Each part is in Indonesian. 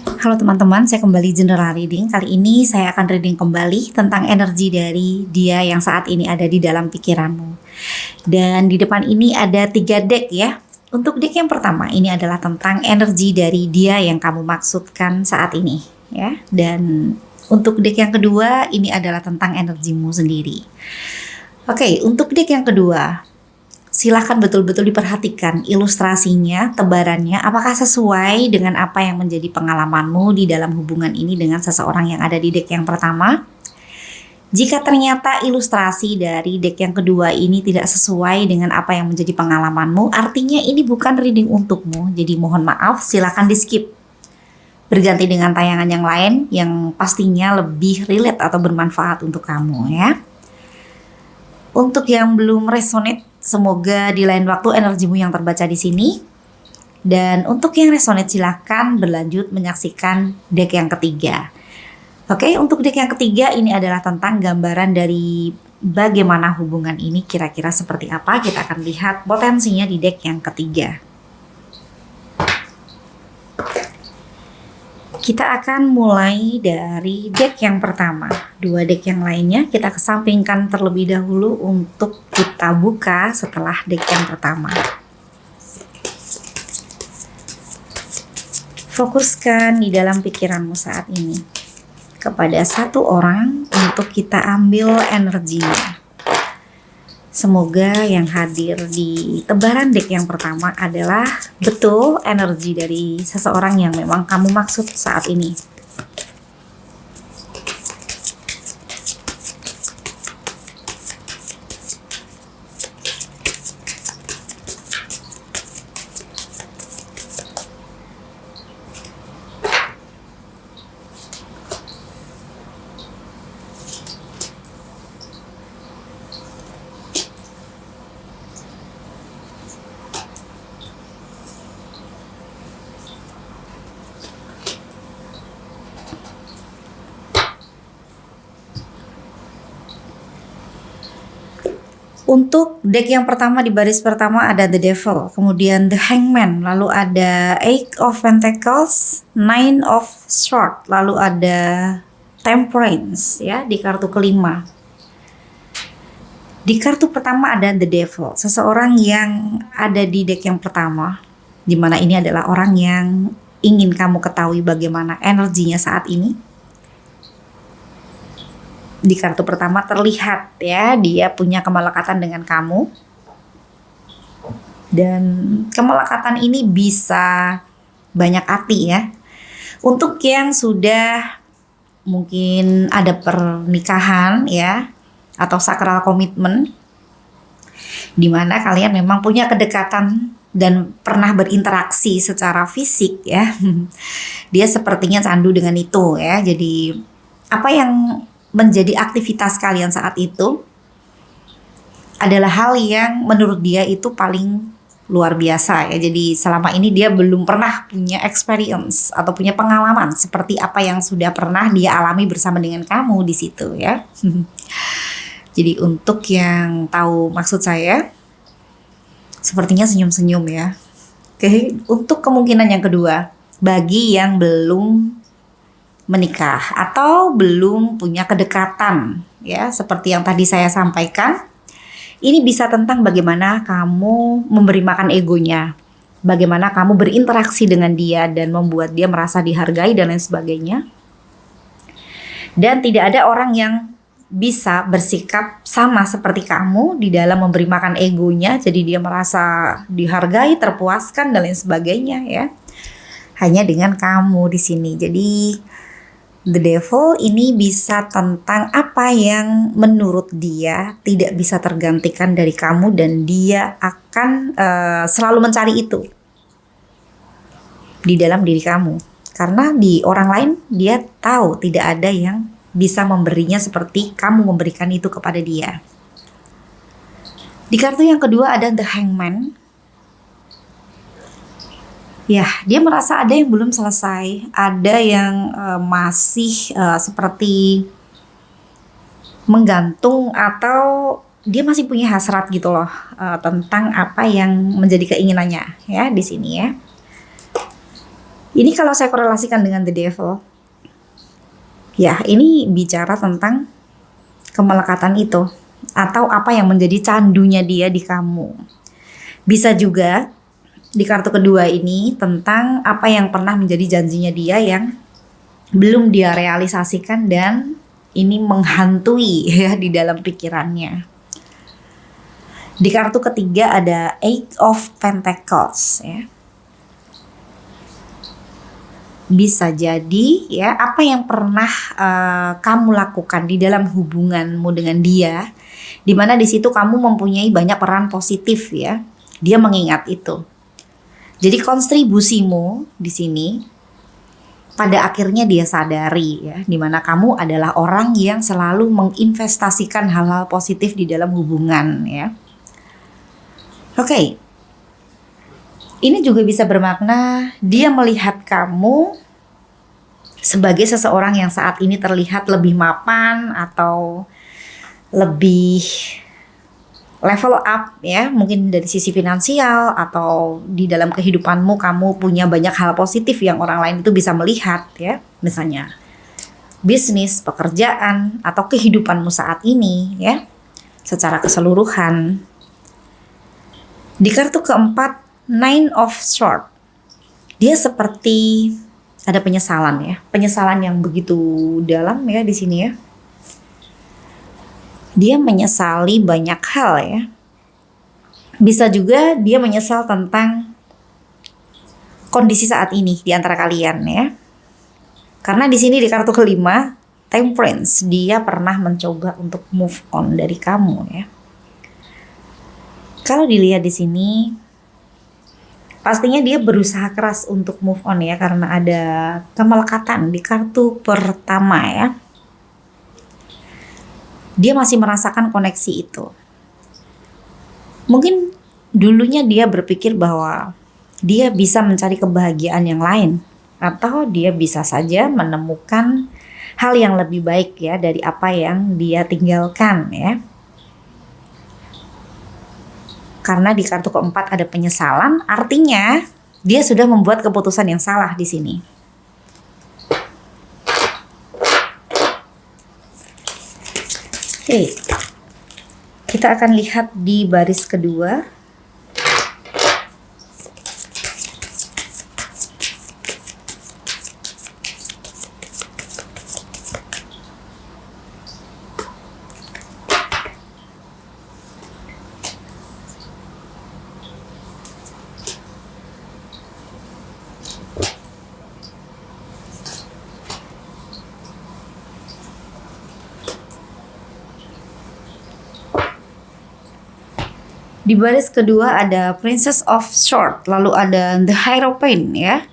Halo teman-teman, saya kembali general reading. Kali ini saya akan reading kembali tentang energi dari dia yang saat ini ada di dalam pikiranmu. Dan di depan ini ada 3 deck ya. Untuk deck yang pertama ini adalah tentang energi dari dia yang kamu maksudkan saat ini ya. Dan untuk deck yang kedua ini adalah tentang energimu sendiri. Oke, untuk deck yang kedua, silahkan betul-betul diperhatikan ilustrasinya, tebarannya, apakah sesuai dengan apa yang menjadi pengalamanmu di dalam hubungan ini dengan seseorang yang ada di deck yang pertama. Jika ternyata ilustrasi dari deck yang kedua ini tidak sesuai dengan apa yang menjadi pengalamanmu, artinya ini bukan reading untukmu. Jadi mohon maaf, silahkan di skip. Berganti dengan tayangan yang lain yang pastinya lebih relate atau bermanfaat untuk kamu ya. Untuk yang belum resonate, semoga di lain waktu energimu yang terbaca di sini. Dan untuk yang resonate silahkan berlanjut menyaksikan deck yang ketiga. Oke, untuk deck yang ketiga ini adalah tentang gambaran dari bagaimana hubungan ini kira-kira seperti apa. Kita akan lihat potensinya di deck yang ketiga. Kita akan mulai dari deck yang pertama. 2 deck yang lainnya kita kesampingkan terlebih dahulu untuk kita buka setelah deck yang pertama. Fokuskan di dalam pikiranmu saat ini kepada satu orang untuk kita ambil energinya. Semoga yang hadir di tebaran deck yang pertama adalah betul energi dari seseorang yang memang kamu maksud saat ini. Untuk deck yang pertama di baris pertama ada The Devil, kemudian The Hangman, lalu ada Eight of Pentacles, Nine of Swords, lalu ada Temperance ya di kartu kelima. Di kartu pertama ada The Devil, seseorang yang ada di deck yang pertama, dimana ini adalah orang yang ingin kamu ketahui bagaimana energinya saat ini. Di kartu pertama terlihat ya dia punya kemelekatan dengan kamu, dan kemelekatan ini bisa banyak arti ya. Untuk yang sudah mungkin ada pernikahan ya atau sakral komitmen, dimana kalian memang punya kedekatan dan pernah berinteraksi secara fisik ya. Dia sepertinya candu dengan itu ya. Jadi apa yang menjadi aktivitas kalian saat itu adalah hal yang menurut dia itu paling luar biasa ya. Jadi selama ini dia belum pernah punya experience atau punya pengalaman seperti apa yang sudah pernah dia alami bersama dengan kamu di situ ya. Jadi untuk yang tahu maksud saya, sepertinya senyum-senyum ya. Oke, untuk kemungkinan yang kedua, bagi yang belum menikah atau belum punya kedekatan ya, seperti yang tadi saya sampaikan, ini bisa tentang bagaimana kamu memberi makan egonya, bagaimana kamu berinteraksi dengan dia dan membuat dia merasa dihargai dan lain sebagainya. Dan tidak ada orang yang bisa bersikap sama seperti kamu di dalam memberi makan egonya, jadi dia merasa dihargai, terpuaskan dan lain sebagainya ya. Hanya dengan kamu di sini. Jadi The Devil ini bisa tentang apa yang menurut dia tidak bisa tergantikan dari kamu, dan dia akan selalu mencari itu di dalam diri kamu. Karena di orang lain dia tahu tidak ada yang bisa memberinya seperti kamu memberikan itu kepada dia. Di kartu yang kedua ada The Hangman. Ya, dia merasa ada yang belum selesai, ada yang masih seperti menggantung, atau dia masih punya hasrat gitu loh tentang apa yang menjadi keinginannya ya di sini ya. Ini kalau saya korelasikan dengan The Devil, ya ini bicara tentang kemelekatan itu, atau apa yang menjadi candunya dia di kamu. Bisa juga di kartu kedua ini tentang apa yang pernah menjadi janjinya dia yang belum dia realisasikan dan ini menghantui ya di dalam pikirannya. Di kartu ketiga ada Eight of Pentacles ya. Bisa jadi ya apa yang pernah kamu lakukan di dalam hubunganmu dengan dia, di mana di situ kamu mempunyai banyak peran positif ya. Dia mengingat itu. Jadi kontribusimu di sini pada akhirnya dia sadari ya, di mana kamu adalah orang yang selalu menginvestasikan hal-hal positif di dalam hubungan ya. Oke. Ini juga bisa bermakna dia melihat kamu sebagai seseorang yang saat ini terlihat lebih mapan atau lebih level up ya, mungkin dari sisi finansial atau di dalam kehidupanmu kamu punya banyak hal positif yang orang lain itu bisa melihat ya, misalnya bisnis, pekerjaan atau kehidupanmu saat ini ya, secara keseluruhan. Di kartu keempat Nine of Swords, dia seperti ada penyesalan ya, penyesalan yang begitu dalam ya di sini ya. Dia menyesali banyak hal ya. Bisa juga dia menyesal tentang kondisi saat ini di antara kalian ya. Karena di sini di kartu kelima Temperance, dia pernah mencoba untuk move on dari kamu ya. Kalau dilihat di sini pastinya dia berusaha keras untuk move on ya, karena ada kemelekatan di kartu pertama ya. Dia masih merasakan koneksi itu. Mungkin dulunya dia berpikir bahwa dia bisa mencari kebahagiaan yang lain, atau dia bisa saja menemukan hal yang lebih baik ya dari apa yang dia tinggalkan ya. Karena di kartu keempat ada penyesalan, artinya dia sudah membuat keputusan yang salah di sini. Oke, kita akan lihat di baris kedua. Di baris kedua ada Princess of Swords, lalu ada The Hierophant ya.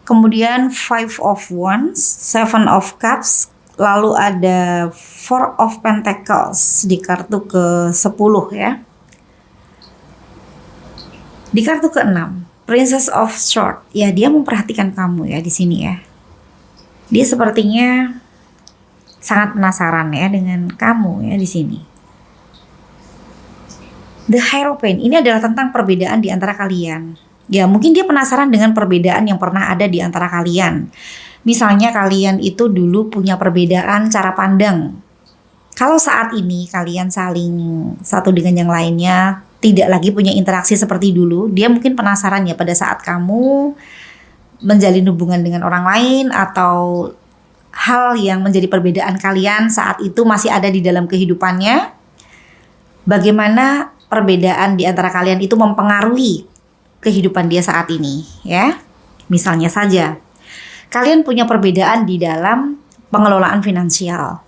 Kemudian Five of Wands, Seven of Cups, lalu ada Four of Pentacles di kartu ke-10 ya. Di kartu ke-6, Princess of Swords, ya dia memperhatikan kamu ya di sini ya. Dia sepertinya sangat penasaran ya dengan kamu ya di sini. The Hierophant ini adalah tentang perbedaan di antara kalian. Ya mungkin dia penasaran dengan perbedaan yang pernah ada di antara kalian. Misalnya kalian itu dulu punya perbedaan cara pandang. Kalau saat ini kalian saling satu dengan yang lainnya, tidak lagi punya interaksi seperti dulu, dia mungkin penasaran ya pada saat kamu menjalin hubungan dengan orang lain atau hal yang menjadi perbedaan kalian saat itu masih ada di dalam kehidupannya. Bagaimana perbedaan di antara kalian itu mempengaruhi kehidupan dia saat ini ya. Misalnya saja kalian punya perbedaan di dalam pengelolaan finansial.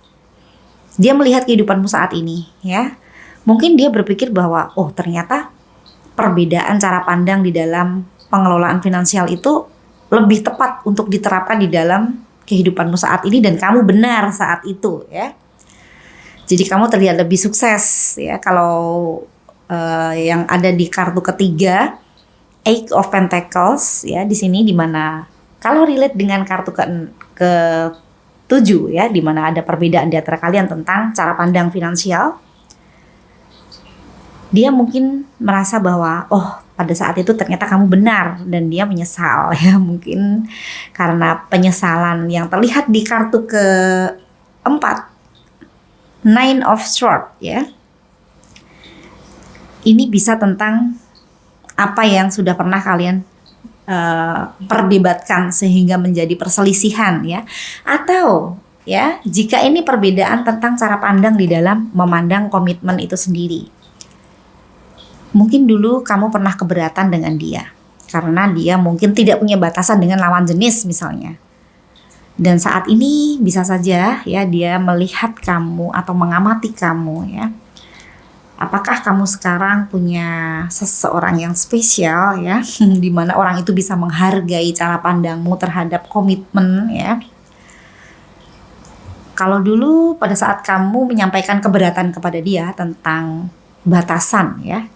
Dia melihat kehidupanmu saat ini ya. Mungkin dia berpikir bahwa oh ternyata perbedaan cara pandang di dalam pengelolaan finansial itu lebih tepat untuk diterapkan di dalam kehidupanmu saat ini, dan kamu benar saat itu ya. Jadi kamu terlihat lebih sukses ya. Kalau yang ada di kartu ketiga Eight of Pentacles ya di sini, dimana kalau relate dengan kartu ke-7 ya, dimana ada perbedaan di antara kalian tentang cara pandang finansial. Dia mungkin merasa bahwa oh pada saat itu ternyata kamu benar dan dia menyesal ya. Mungkin karena penyesalan yang terlihat di kartu keempat, Nine of Swords ya. Ini bisa tentang apa yang sudah pernah kalian perdebatkan sehingga menjadi perselisihan ya. Atau ya, jika ini perbedaan tentang cara pandang di dalam memandang komitmen itu sendiri. Mungkin dulu kamu pernah keberatan dengan dia karena dia mungkin tidak punya batasan dengan lawan jenis misalnya. Dan saat ini bisa saja ya dia melihat kamu atau mengamati kamu ya. Apakah kamu sekarang punya seseorang yang spesial ya, di mana orang itu bisa menghargai cara pandangmu terhadap komitmen ya. Kalau dulu pada saat kamu menyampaikan keberatan kepada dia tentang batasan ya,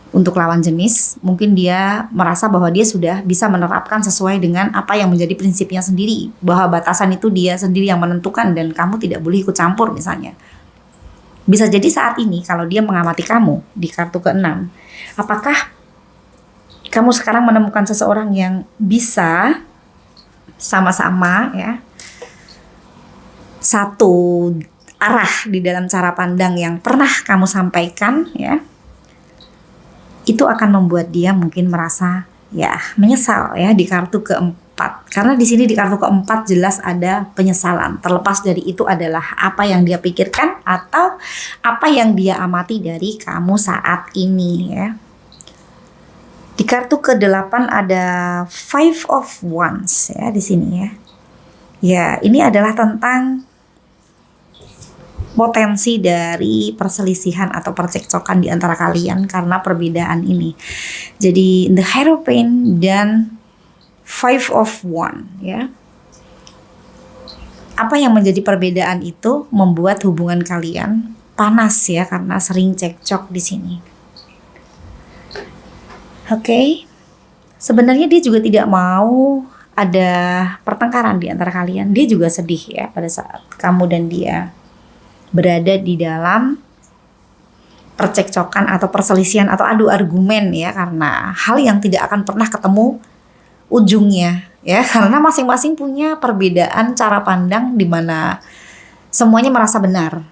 untuk lawan jenis, mungkin dia merasa bahwa dia sudah bisa menerapkan sesuai dengan apa yang menjadi prinsipnya sendiri, bahwa batasan itu dia sendiri yang menentukan dan kamu tidak boleh ikut campur misalnya. Bisa jadi saat ini kalau dia mengamati kamu di kartu ke-6, apakah kamu sekarang menemukan seseorang yang bisa sama-sama ya satu arah di dalam cara pandang yang pernah kamu sampaikan ya, itu akan membuat dia mungkin merasa ya menyesal ya di kartu keempat. Karena di sini di kartu keempat jelas ada penyesalan. Terlepas dari itu adalah apa yang dia pikirkan atau apa yang dia amati dari kamu saat ini ya. Di kartu ke-8 ada Five of Wands ya di sini ya. Ya, ini adalah tentang potensi dari perselisihan atau percekcokan di antara kalian karena perbedaan ini. Jadi The Hierophant dan Five of Wands ya. Apa yang menjadi perbedaan itu membuat hubungan kalian panas ya karena sering cekcok di sini. Oke. Sebenarnya dia juga tidak mau ada pertengkaran di antara kalian. Dia juga sedih ya pada saat kamu dan dia berada di dalam percekcokan atau perselisihan atau adu argumen ya, karena hal yang tidak akan pernah ketemu ujungnya ya, karena masing-masing punya perbedaan cara pandang di mana semuanya merasa benar.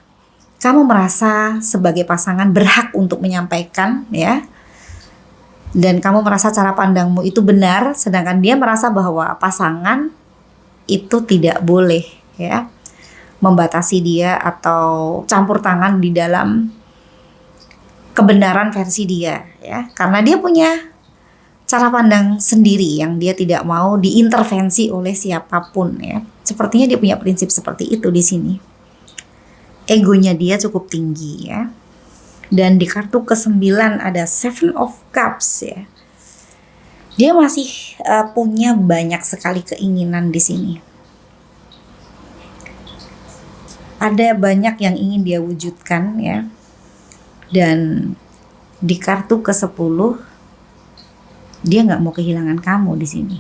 Kamu merasa sebagai pasangan berhak untuk menyampaikan ya, dan kamu merasa cara pandangmu itu benar, sedangkan dia merasa bahwa pasangan itu tidak boleh ya membatasi dia atau campur tangan di dalam kebenaran versi dia ya, karena dia punya cara pandang sendiri yang dia tidak mau diintervensi oleh siapapun ya. Sepertinya dia punya prinsip seperti itu di sini. Egonya dia cukup tinggi ya. Dan di kartu ke-9 ada Seven of Cups ya. Dia masih punya banyak sekali keinginan di sini. Ada banyak yang ingin dia wujudkan ya. Dan di kartu ke-10 dia nggak mau kehilangan kamu di sini.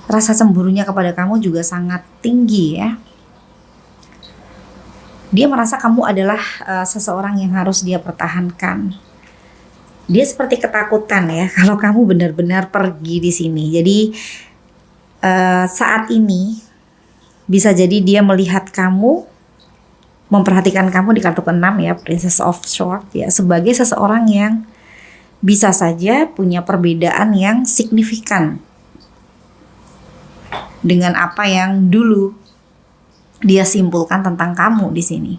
Rasa cemburunya kepada kamu juga sangat tinggi ya. Dia merasa kamu adalah seseorang yang harus dia pertahankan. Dia seperti ketakutan ya kalau kamu benar-benar pergi di sini. Jadi saat ini bisa jadi dia melihat kamu, memperhatikan kamu di kartu ke-6 ya, Princess of Swords ya, sebagai seseorang yang bisa saja punya perbedaan yang signifikan dengan apa yang dulu dia simpulkan tentang kamu di sini.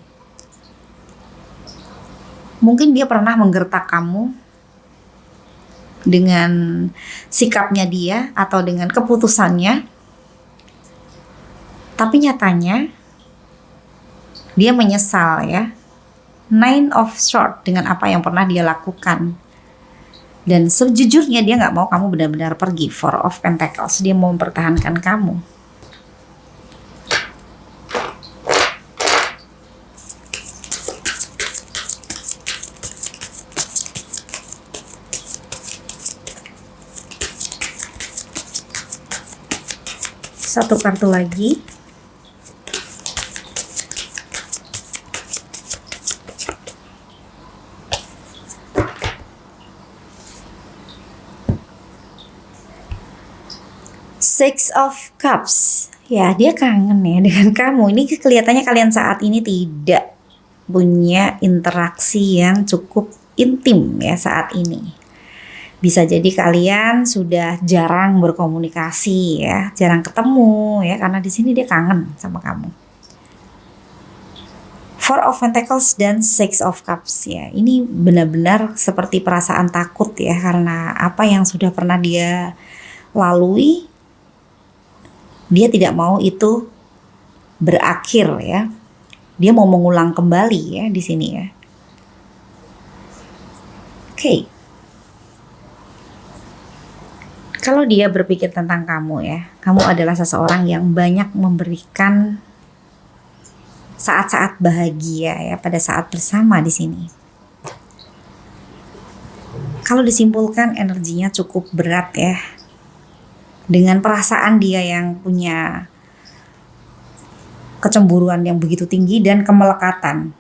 Mungkin dia pernah menggertak kamu dengan sikapnya dia atau dengan keputusannya, tapi nyatanya dia menyesal ya. Nine of Swords dengan apa yang pernah dia lakukan. Dan sejujurnya dia nggak mau kamu benar-benar pergi. Four of Pentacles, dia mau mempertahankan kamu. Satu kartu lagi. Six of Cups. Ya, dia kangen ya dengan kamu. Ini kelihatannya kalian saat ini tidak punya interaksi yang cukup intim ya saat ini. Bisa jadi kalian sudah jarang berkomunikasi ya, jarang ketemu ya, karena di sini dia kangen sama kamu. Four of Pentacles dan Six of Cups ya. Ini benar-benar seperti perasaan takut ya, karena apa yang sudah pernah dia lalui, dia tidak mau itu berakhir ya. Dia mau mengulang kembali ya di sini ya. Oke. Kalau dia berpikir tentang kamu ya, kamu adalah seseorang yang banyak memberikan saat-saat bahagia ya pada saat bersama di sini. Kalau disimpulkan energinya cukup berat ya. Dengan perasaan dia yang punya kecemburuan yang begitu tinggi dan kemelekatan.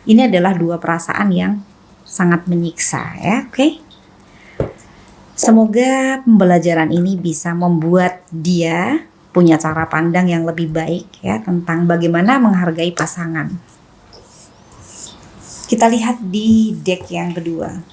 Ini adalah dua perasaan yang sangat menyiksa ya, oke? Semoga pembelajaran ini bisa membuat dia punya cara pandang yang lebih baik ya tentang bagaimana menghargai pasangan. Kita lihat di deck yang kedua.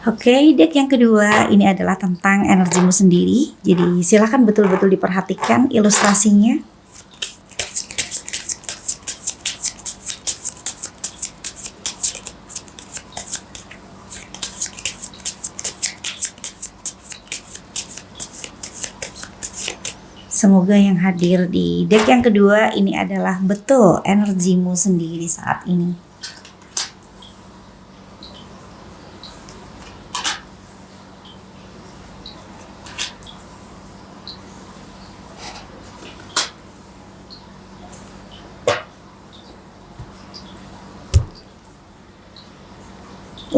Oke, deck yang kedua ini adalah tentang energimu sendiri. Jadi silakan betul-betul diperhatikan ilustrasinya. Semoga yang hadir di deck yang kedua ini adalah betul energimu sendiri saat ini.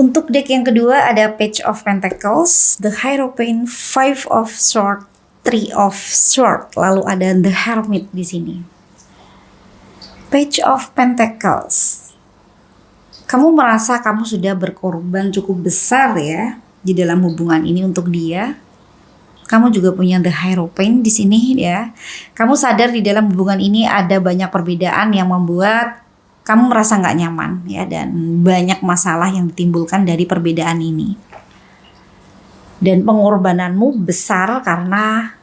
Untuk deck yang kedua ada Page of Pentacles, The Hierophant, Five of Swords, Three of Swords, lalu ada The Hermit di sini. Page of Pentacles. Kamu merasa kamu sudah berkorban cukup besar ya di dalam hubungan ini untuk dia. Kamu juga punya The Hierophant di sini ya. Kamu sadar di dalam hubungan ini ada banyak perbedaan yang membuat kamu merasa nggak nyaman ya, dan banyak masalah yang ditimbulkan dari perbedaan ini. Dan pengorbananmu besar karena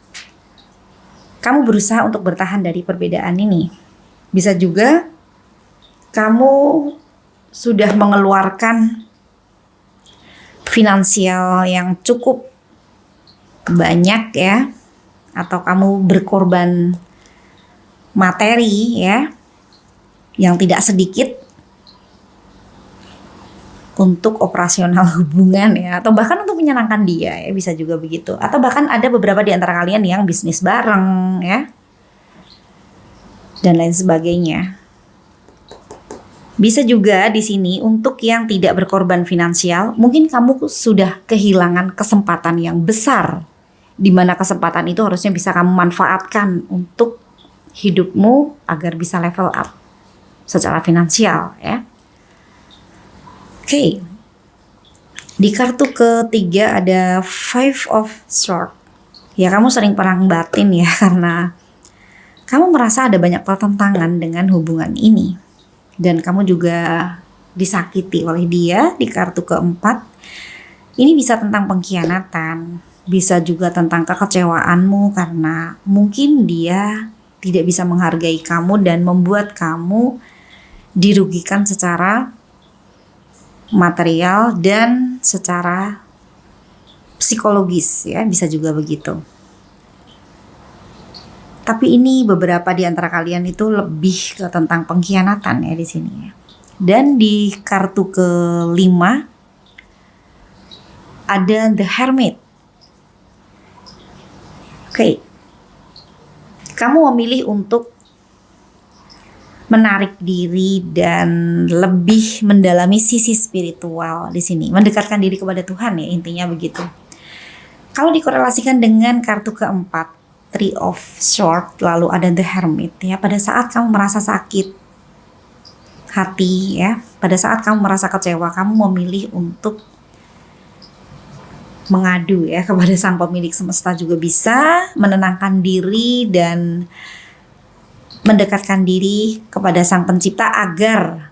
kamu berusaha untuk bertahan dari perbedaan ini. Bisa juga kamu sudah mengeluarkan finansial yang cukup banyak ya, atau kamu berkorban materi ya yang tidak sedikit untuk operasional hubungan ya, atau bahkan untuk menyenangkan dia ya, bisa juga begitu. Atau bahkan ada beberapa di antara kalian yang bisnis bareng ya, dan lain sebagainya. Bisa juga di sini untuk yang tidak berkorban finansial, mungkin kamu sudah kehilangan kesempatan yang besar, di mana kesempatan itu harusnya bisa kamu manfaatkan untuk hidupmu agar bisa level up secara finansial ya. Oke. Di kartu ketiga ada Five of Swords. Ya, kamu sering perang batin ya, karena kamu merasa ada banyak pertentangan dengan hubungan ini. Dan kamu juga disakiti oleh dia di kartu keempat. Ini bisa tentang pengkhianatan, bisa juga tentang kekecewaanmu karena mungkin dia tidak bisa menghargai kamu dan membuat kamu dirugikan secara material dan secara psikologis ya, bisa juga begitu. Tapi ini beberapa di antara kalian itu lebih ke tentang pengkhianatan ya di sini ya. Dan di kartu kelima ada The Hermit. Oke. Kamu memilih untuk menarik diri dan lebih mendalami sisi spiritual di sini, mendekatkan diri kepada Tuhan ya, intinya begitu. Kalau dikorelasikan dengan kartu keempat, Three of Swords, lalu ada The Hermit ya. Pada saat kamu merasa sakit hati ya, pada saat kamu merasa kecewa, kamu memilih untuk mengadu ya kepada sang pemilik semesta, juga bisa menenangkan diri dan mendekatkan diri kepada sang pencipta agar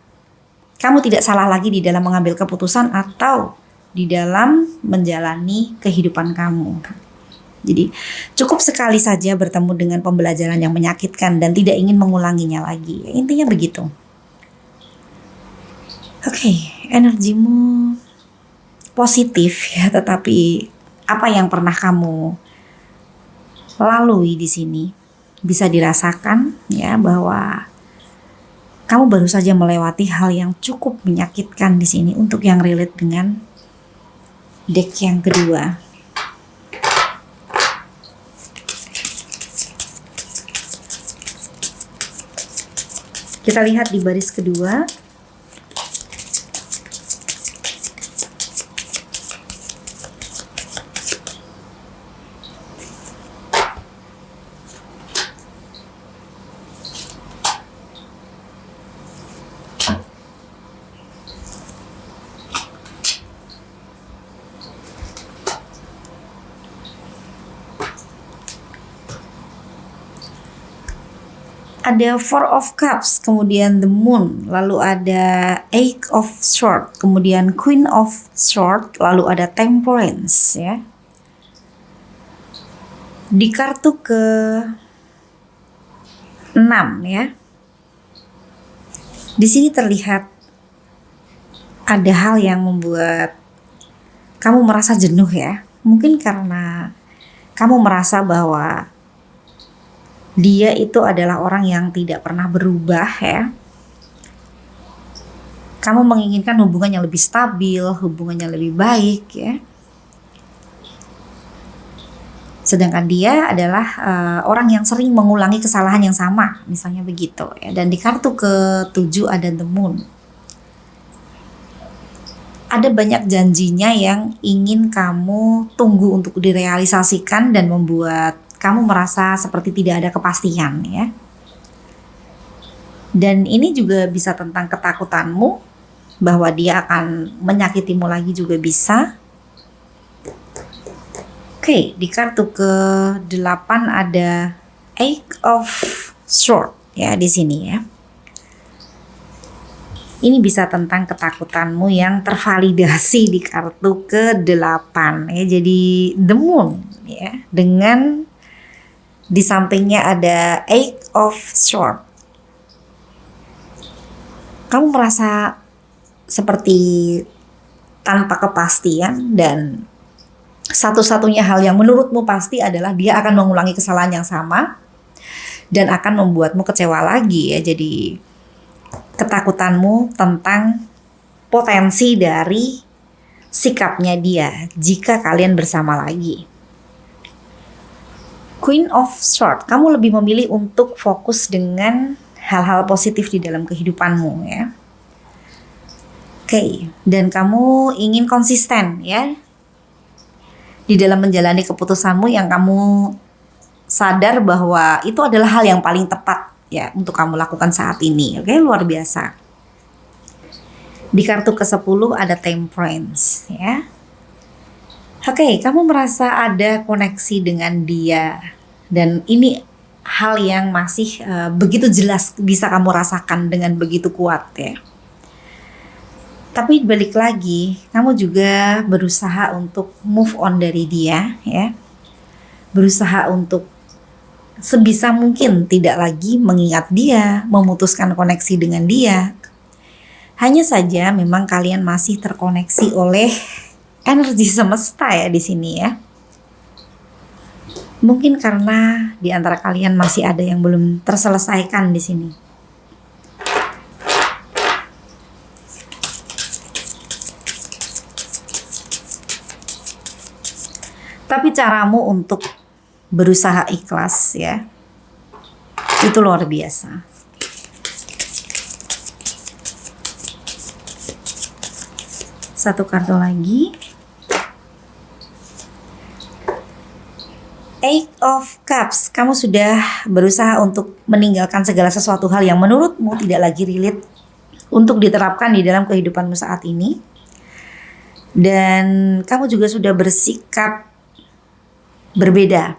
kamu tidak salah lagi di dalam mengambil keputusan atau di dalam menjalani kehidupan kamu. Jadi cukup sekali saja bertemu dengan pembelajaran yang menyakitkan dan tidak ingin mengulanginya lagi. Intinya begitu. Oke, energimu positif ya, tetapi apa yang pernah kamu lalui di sini bisa dirasakan ya, bahwa kamu baru saja melewati hal yang cukup menyakitkan di sini. Untuk yang relate dengan deck yang kedua, kita lihat di baris kedua. Ada Four of Cups, kemudian the Moon, lalu ada Eight of Swords, kemudian Queen of Swords, lalu ada Temperance ya. Di kartu ke 6 ya. Di sini terlihat ada hal yang membuat kamu merasa jenuh ya. Mungkin karena kamu merasa bahwa dia itu adalah orang yang tidak pernah berubah ya. Kamu menginginkan hubungan yang lebih stabil, hubungan yang lebih baik ya. Sedangkan dia adalah orang yang sering mengulangi kesalahan yang sama, misalnya begitu ya. Dan di kartu ke-7 ada the Moon. Ada banyak janjinya yang ingin kamu tunggu untuk direalisasikan dan membuat kamu merasa seperti tidak ada kepastian ya. Dan ini juga bisa tentang ketakutanmu bahwa dia akan menyakitimu lagi, juga bisa. Oke, di kartu ke-8 ada Eight of Swords ya di sini ya. Ini bisa tentang ketakutanmu yang tervalidasi di kartu ke-8 ya. Jadi the Moon ya, dengan di sampingnya ada Eight of Swords. Kamu merasa seperti tanpa kepastian, dan satu-satunya hal yang menurutmu pasti adalah dia akan mengulangi kesalahan yang sama dan akan membuatmu kecewa lagi ya. Jadi ketakutanmu tentang potensi dari sikapnya dia jika kalian bersama lagi. Queen of Swords, kamu lebih memilih untuk fokus dengan hal-hal positif di dalam kehidupanmu ya. Oke, dan kamu ingin konsisten ya di dalam menjalani keputusanmu yang kamu sadar bahwa itu adalah hal yang paling tepat ya untuk kamu lakukan saat ini. Oke, luar biasa. Di kartu ke-10 ada Temperance ya. Oke, kamu merasa ada koneksi dengan dia, dan ini hal yang masih begitu jelas bisa kamu rasakan dengan begitu kuat ya. Tapi balik lagi, kamu juga berusaha untuk move on dari dia ya. Berusaha untuk sebisa mungkin tidak lagi mengingat dia, memutuskan koneksi dengan dia. Hanya saja memang kalian masih terkoneksi oleh energi semesta ya di sini ya. Mungkin karena di antara kalian masih ada yang belum terselesaikan di sini. Tapi caramu untuk berusaha ikhlas ya, itu luar biasa. Satu kartu lagi. Eight of Cups, kamu sudah berusaha untuk meninggalkan segala sesuatu hal yang menurutmu tidak lagi relate untuk diterapkan di dalam kehidupanmu saat ini. Dan kamu juga sudah bersikap berbeda.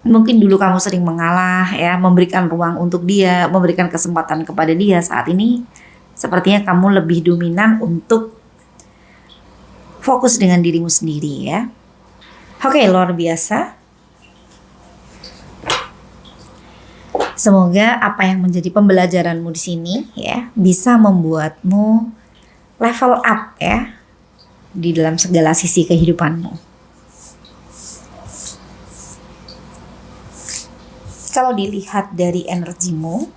Mungkin dulu kamu sering mengalah ya, memberikan ruang untuk dia, memberikan kesempatan kepada dia. Saat ini sepertinya kamu lebih dominan untuk fokus dengan dirimu sendiri ya. Oke, luar biasa. Semoga apa yang menjadi pembelajaranmu di sini ya bisa membuatmu level up ya di dalam segala sisi kehidupanmu. Kalau dilihat dari energimu,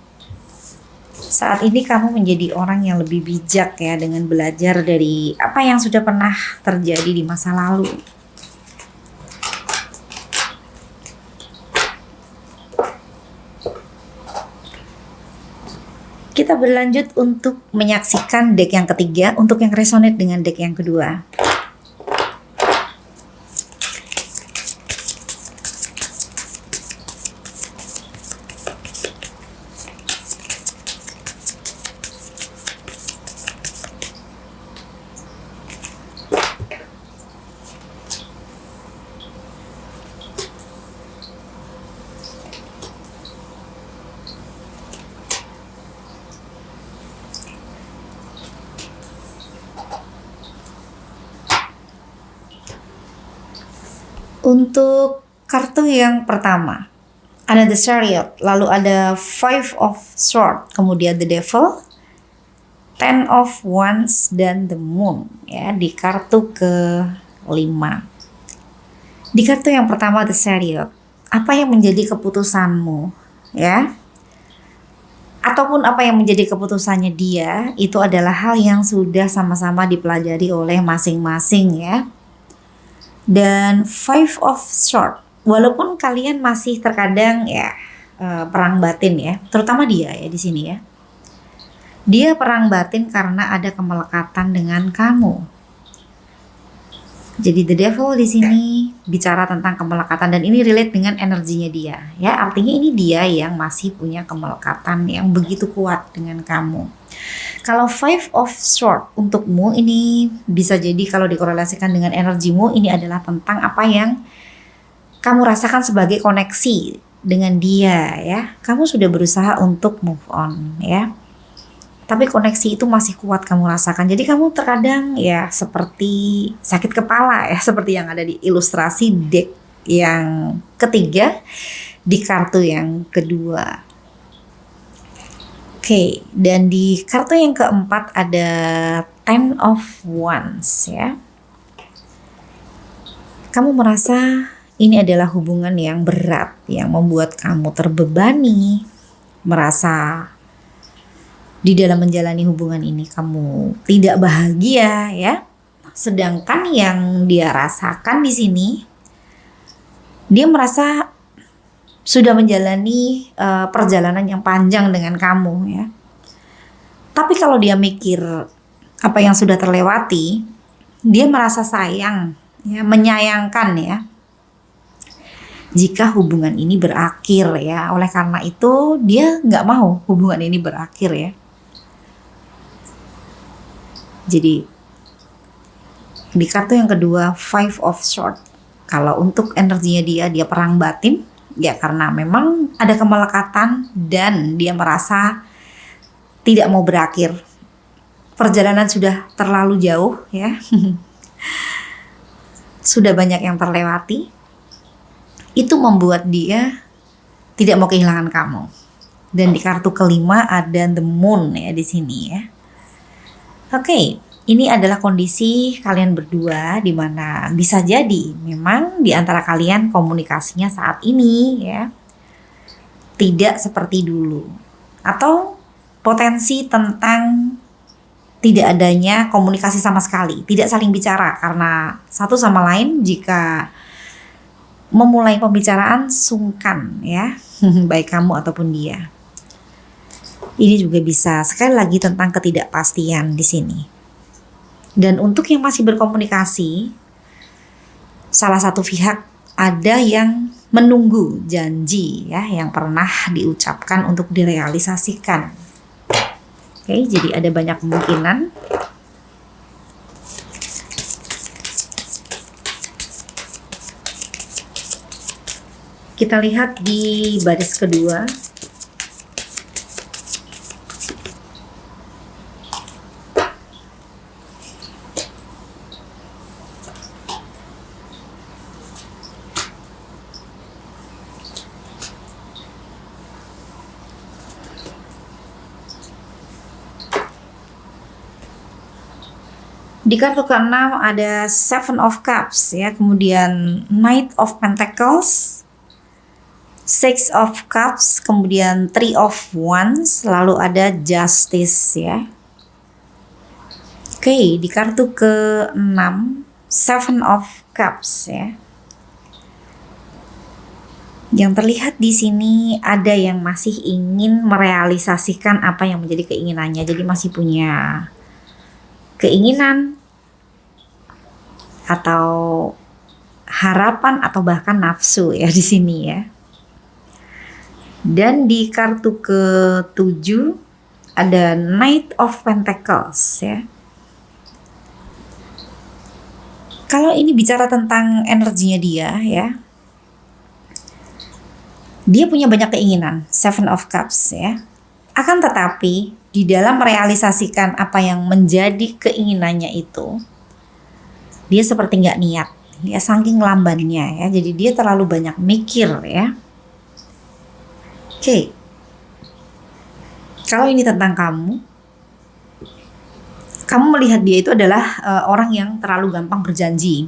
saat ini kamu menjadi orang yang lebih bijak ya dengan belajar dari apa yang sudah pernah terjadi di masa lalu. Kita berlanjut untuk menyaksikan deck yang ketiga untuk yang resonate dengan deck yang kedua. Untuk kartu yang pertama, ada The Chariot, lalu ada Five of Swords, kemudian The Devil, Ten of Wands, dan The Moon ya di kartu ke-5. Di kartu yang pertama The Chariot, apa yang menjadi keputusanmu ya? Ataupun apa yang menjadi keputusannya dia, itu adalah hal yang sudah sama-sama dipelajari oleh masing-masing ya. Dan Five of Swords, walaupun kalian masih terkadang ya perang batin ya, terutama dia ya di sini ya. Dia perang batin karena ada kemelekatan dengan kamu. Jadi The Devil di sini bicara tentang kemelekatan dan ini relate dengan energinya dia ya. Artinya ini dia yang masih punya kemelekatan yang begitu kuat dengan kamu. Kalau Five of Swords untukmu ini bisa jadi kalau dikorelasikan dengan energimu, ini adalah tentang apa yang kamu rasakan sebagai koneksi dengan dia ya. Kamu sudah berusaha untuk move on ya, tapi koneksi itu masih kuat kamu rasakan. Jadi kamu terkadang ya seperti sakit kepala ya, seperti yang ada di ilustrasi deck yang ketiga di kartu yang kedua. Oke, dan di kartu yang keempat ada Ten of Wands ya. Kamu merasa ini adalah hubungan yang berat, yang membuat kamu terbebani, merasa di dalam menjalani hubungan ini kamu tidak bahagia ya. Sedangkan yang dia rasakan di sini, dia merasa sudah menjalani perjalanan yang panjang dengan kamu ya. Tapi kalau dia mikir apa yang sudah terlewati, dia merasa sayang ya, menyayangkan ya jika hubungan ini berakhir ya. Oleh karena itu dia nggak mau hubungan ini berakhir ya. Jadi di kartu yang kedua Five of Swords, kalau untuk energinya dia perang batin ya, karena memang ada kemelekatan dan dia merasa tidak mau berakhir. Perjalanan sudah terlalu jauh ya. Sudah banyak yang terlewati. Itu membuat dia tidak mau kehilangan kamu. Dan di kartu kelima ada The Moon ya di sini ya. Oke, ini adalah kondisi kalian berdua di mana bisa jadi memang di antara kalian komunikasinya saat ini ya tidak seperti dulu, atau potensi tentang tidak adanya komunikasi sama sekali, tidak saling bicara karena satu sama lain jika memulai pembicaraan sungkan ya, baik kamu ataupun dia. Ini juga bisa sekali lagi tentang ketidakpastian di sini. Dan untuk yang masih berkomunikasi, salah satu pihak ada yang menunggu janji ya yang pernah diucapkan untuk direalisasikan. Oke, jadi ada banyak kemungkinan. Kita lihat di baris kedua. Di kartu ke-6 ada Seven of Cups ya, kemudian Knight of Pentacles, Six of Cups, kemudian Three of Wands, lalu ada Justice ya. Oke, di kartu ke-6 Seven of Cups ya. Yang terlihat di sini ada yang masih ingin merealisasikan apa yang menjadi keinginannya. Jadi masih punya keinginan atau harapan atau bahkan nafsu ya di sini ya. Dan di kartu ke-7 ada Knight of Pentacles ya. Kalau ini bicara tentang energinya dia ya. Dia punya banyak keinginan, Seven of Cups ya. Akan tetapi di dalam merealisasikan apa yang menjadi keinginannya itu, dia seperti nggak niat, ya saking lambannya ya. Jadi dia terlalu banyak mikir ya. Oke, kalau ini tentang kamu melihat dia itu adalah orang yang terlalu gampang berjanji.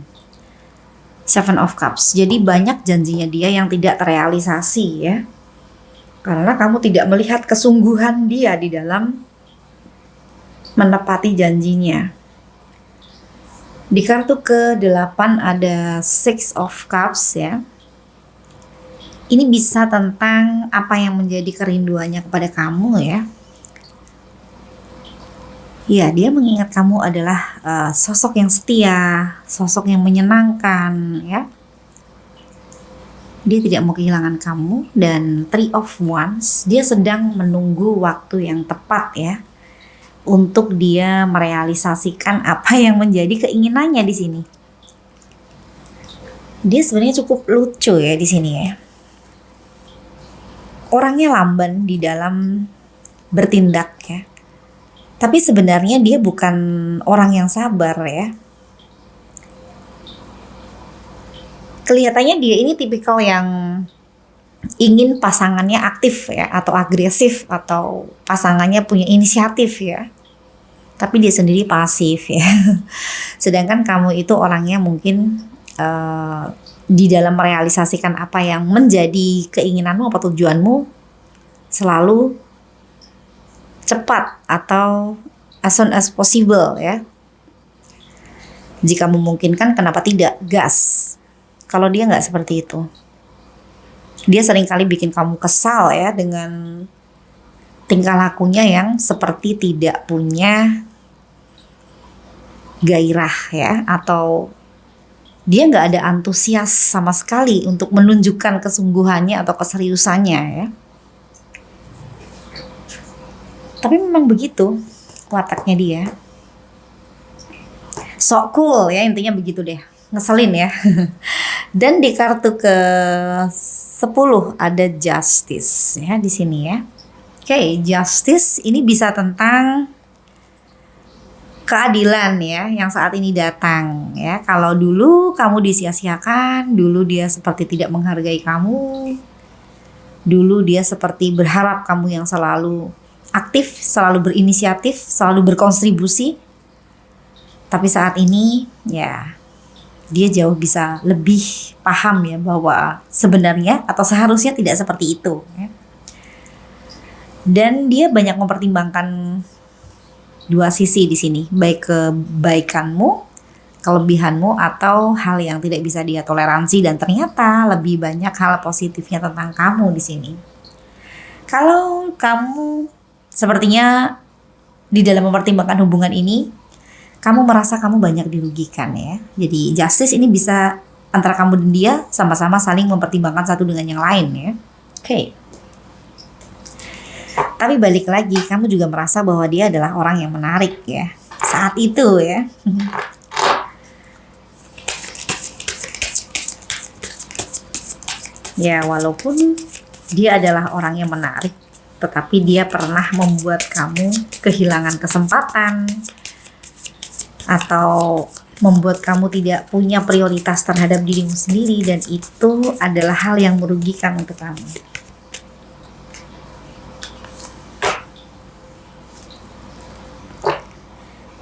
Seven of Cups. Jadi banyak janjinya dia yang tidak terrealisasi ya. Karena kamu tidak melihat kesungguhan dia di dalam menepati janjinya. Di kartu ke-8 ada Six of Cups ya. Ini bisa tentang apa yang menjadi kerinduannya kepada kamu ya. Ya, dia mengingat kamu adalah sosok yang setia, sosok yang menyenangkan ya. Dia tidak mau kehilangan kamu. Dan Three of Wands, dia sedang menunggu waktu yang tepat ya untuk dia merealisasikan apa yang menjadi keinginannya di sini. Dia sebenarnya cukup lucu ya di sini ya. Orangnya lamban di dalam bertindak ya. Tapi sebenarnya dia bukan orang yang sabar ya. Kelihatannya dia ini tipikal yang ingin pasangannya aktif ya, atau agresif, atau pasangannya punya inisiatif ya. Tapi dia sendiri pasif ya. Sedangkan kamu itu orangnya mungkin di dalam merealisasikan apa yang menjadi keinginanmu atau tujuanmu selalu cepat atau as soon as possible ya. Jika memungkinkan, kenapa tidak gas? Kalau dia nggak seperti itu, dia seringkali bikin kamu kesal ya dengan tingkah lakunya yang seperti tidak punya gairah ya, atau dia nggak ada antusias sama sekali untuk menunjukkan kesungguhannya atau keseriusannya ya. Tapi memang begitu wataknya dia. Sok cool ya, intinya begitu deh. Ngeselin ya. Dan di kartu ke-10 ada Justice ya di sini ya. Oke, Justice ini bisa tentang keadilan ya yang saat ini datang ya. Kalau dulu kamu disia-siakan, dulu dia seperti tidak menghargai kamu. Dulu dia seperti berharap kamu yang selalu aktif, selalu berinisiatif, selalu berkontribusi. Tapi saat ini ya dia jauh bisa lebih paham ya bahwa sebenarnya atau seharusnya tidak seperti itu ya. Dan dia banyak mempertimbangkan dua sisi di sini, baik kebaikanmu, kelebihanmu, atau hal yang tidak bisa dia toleransi, dan ternyata lebih banyak hal positifnya tentang kamu di sini. Kalau kamu sepertinya di dalam mempertimbangkan hubungan ini, kamu merasa kamu banyak dirugikan ya. Jadi Justice ini bisa antara kamu dan dia sama-sama saling mempertimbangkan satu dengan yang lain ya. Oke. Tapi balik lagi, kamu juga merasa bahwa dia adalah orang yang menarik ya. Saat itu ya. Ya, walaupun dia adalah orang yang menarik, tetapi dia pernah membuat kamu kehilangan kesempatan atau membuat kamu tidak punya prioritas terhadap dirimu sendiri, dan itu adalah hal yang merugikan untuk kamu.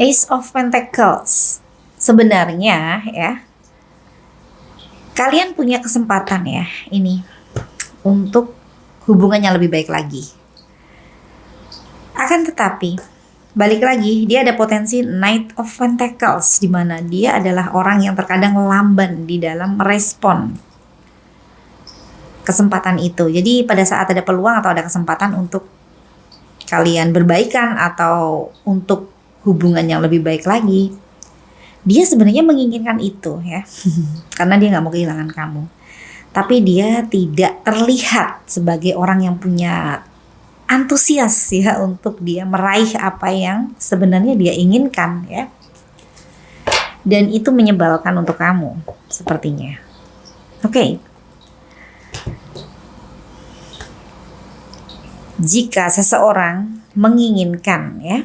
Ace of Pentacles. Sebenarnya ya, kalian punya kesempatan ya ini untuk hubungannya lebih baik lagi. Akan tetapi balik lagi, dia ada potensi Knight of Pentacles, di mana dia adalah orang yang terkadang lamban di dalam merespon kesempatan itu. Jadi pada saat ada peluang atau ada kesempatan untuk kalian berbaikan atau untuk hubungan yang lebih baik lagi, dia sebenarnya menginginkan itu ya. Karena dia nggak mau kehilangan kamu. Tapi dia tidak terlihat sebagai orang yang punya antusias ya untuk dia meraih apa yang sebenarnya dia inginkan ya. Dan itu menyebalkan untuk kamu sepertinya. Oke. Jika seseorang menginginkan ya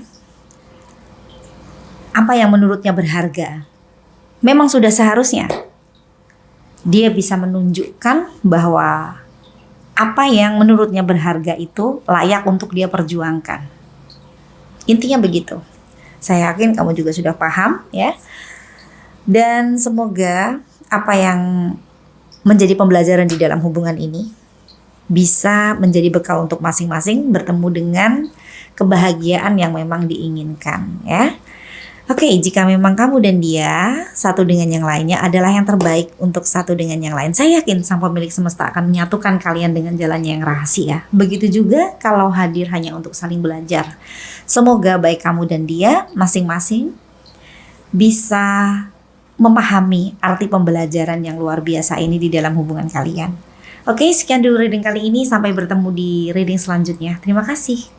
apa yang menurutnya berharga, memang sudah seharusnya dia bisa menunjukkan bahwa apa yang menurutnya berharga itu layak untuk dia perjuangkan. Intinya begitu. Saya yakin kamu juga sudah paham ya. Dan semoga apa yang menjadi pembelajaran di dalam hubungan ini bisa menjadi bekal untuk masing-masing bertemu dengan kebahagiaan yang memang diinginkan ya. Oke, jika memang kamu dan dia satu dengan yang lainnya adalah yang terbaik untuk satu dengan yang lain, saya yakin sang pemilik semesta akan menyatukan kalian dengan jalannya yang rahasia. Begitu juga kalau hadir hanya untuk saling belajar. Semoga baik kamu dan dia masing-masing bisa memahami arti pembelajaran yang luar biasa ini di dalam hubungan kalian. Oke, sekian dulu reading kali ini. Sampai bertemu di reading selanjutnya. Terima kasih.